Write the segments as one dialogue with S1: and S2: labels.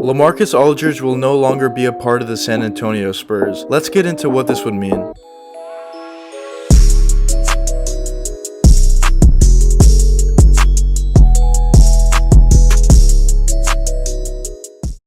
S1: Lamarcus Aldridge will no longer be a part of the San Antonio Spurs. Let's get into what this would mean.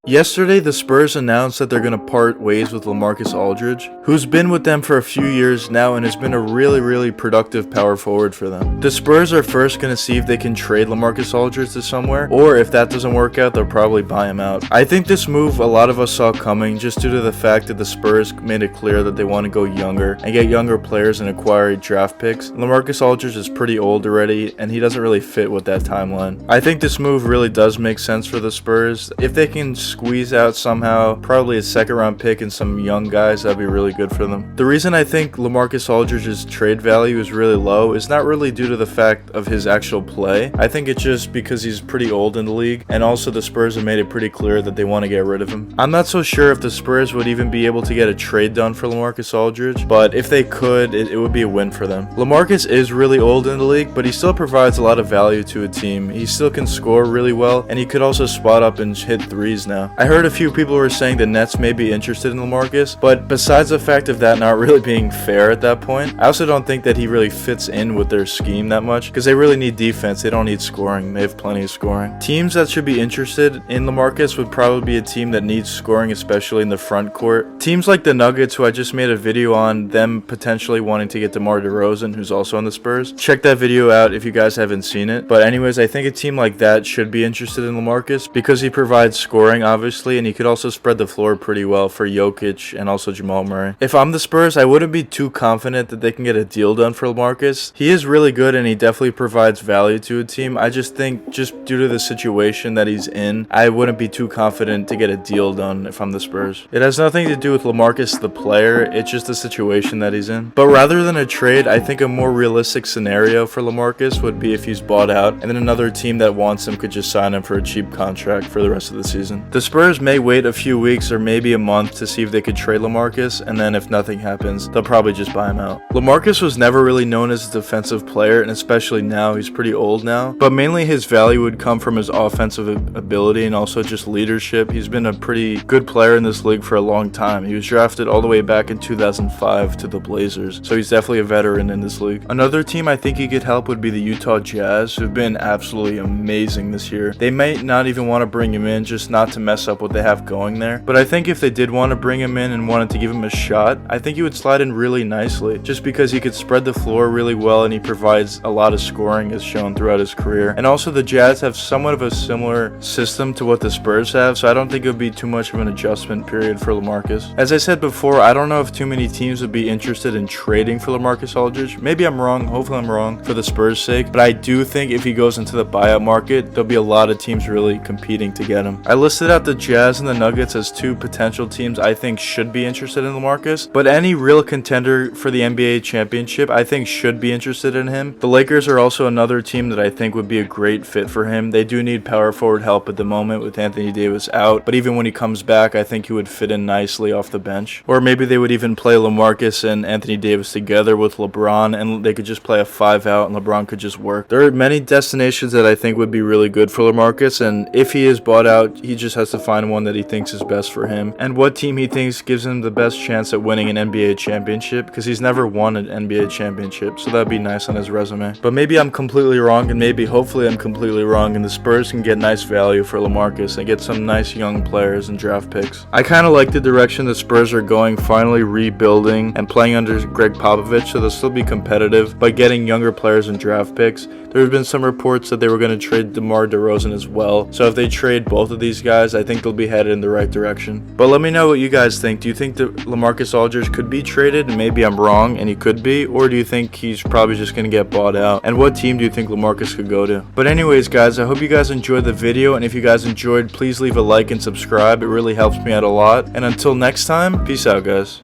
S1: Yesterday, the Spurs announced that they're going to part ways with Lamarcus Aldridge, who's been with them for a few years now and has been a really productive power forward for them. The Spurs are first going to see if they can trade Lamarcus Aldridge to somewhere, or if that doesn't work out, they'll probably buy him out. I think this move a lot of us saw coming just due to the fact that the Spurs made it clear that they want to go younger and get younger players and acquire draft picks. Lamarcus Aldridge is pretty old already, and he doesn't really fit with that timeline. I think this move really does make sense for the Spurs. If they can squeeze out somehow probably a second round pick and some young guys, that'd be really good for them. The reason I think Lamarcus Aldridge's trade value is really low is not really due to the fact of his actual play. I think it's just because he's pretty old in the league, and also the Spurs have made it pretty clear that they want to get rid of him. I'm not so sure if the Spurs would even be able to get a trade done for Lamarcus Aldridge, but if they could, it would be a win for them. Lamarcus is really old in the league, but he still provides a lot of value to a team. He still can score really well, and he could also spot up and hit threes now. I heard a few people were saying the Nets may be interested in Lamarcus, but besides the fact of that not really being fair at that point, I also don't think that he really fits in with their scheme that much, because they really need defense. They don't need scoring. They have plenty of scoring. Teams that should be interested in Lamarcus would probably be a team that needs scoring, especially in the front court. Teams like the Nuggets, who I just made a video on them potentially wanting to get DeMar DeRozan, who's also on the Spurs. Check that video out if you guys haven't seen it. But anyways, I think a team like that should be interested in Lamarcus because he provides scoring, obviously, and he could also spread the floor pretty well for Jokic and also Jamal Murray. If I'm the Spurs, I wouldn't be too confident that they can get a deal done for Lamarcus. He is really good and he definitely provides value to a team. I just think just due to the situation that he's in, I wouldn't be too confident to get a deal done if I'm the Spurs. It has nothing to do with Lamarcus the player, it's just the situation that he's in. But rather than a trade, I think a more realistic scenario for Lamarcus would be if he's bought out and then another team that wants him could just sign him for a cheap contract for the rest of the season. The Spurs may wait a few weeks or maybe a month to see if they could trade Lamarcus, and then if nothing happens, they'll probably just buy him out. Lamarcus was never really known as a defensive player, and especially now, he's pretty old now, but mainly his value would come from his offensive ability and also just leadership. He's been a pretty good player in this league for a long time. He was drafted all the way back in 2005 to the Blazers, so he's definitely a veteran in this league. Another team I think he could help would be the Utah Jazz, who've been absolutely amazing this year. They might not even want to bring him in just not to mess up what they have going there, but I think if they did want to bring him in and wanted to give him a shot, I think he would slide in really nicely just because he could spread the floor really well and he provides a lot of scoring as shown throughout his career. And also the Jazz have somewhat of a similar system to what the Spurs have, so I don't think it would be too much of an adjustment period for Lamarcus. As I said before, I don't know if too many teams would be interested in trading for Lamarcus Aldridge. Maybe I'm wrong, hopefully I'm wrong for the Spurs' sake, but I do think if he goes into the buyout market, there'll be a lot of teams really competing to get him. I listed out the Jazz and the Nuggets as two potential teams I think should be interested in Lamarcus, but any real contender for the NBA championship I think should be interested in him. The Lakers are also another team that I think would be a great fit for him. They do need power forward help at the moment with Anthony Davis out, but even when he comes back, I think he would fit in nicely off the bench. Or maybe they would even play Lamarcus and Anthony Davis together with LeBron, and they could just play a 5 out and LeBron could just work. There are many destinations that I think would be really good for Lamarcus, and if he is bought out, he just has to find one that he thinks is best for him and what team he thinks gives him the best chance at winning an NBA championship, because he's never won an NBA championship, so that'd be nice on his resume. But maybe I'm completely wrong, and hopefully I'm completely wrong, and the Spurs can get nice value for Lamarcus and get some nice young players and draft picks. I kind of like the direction the Spurs are going, finally rebuilding and playing under Greg Popovich, so they'll still be competitive by getting younger players and draft picks. There have been some reports that they were going to trade DeMar DeRozan as well, so if they trade both of these guys, I think they'll be headed in the right direction. But let me know what you guys think. Do you think that Lamarcus Aldridge could be traded, and maybe I'm wrong and he could be, or do you think he's probably just going to get bought out? And what team do you think Lamarcus could go to? But anyways guys, I hope you guys enjoyed the video, and if you guys enjoyed, please leave a like and subscribe. It really helps me out a lot. And until next time, peace out guys.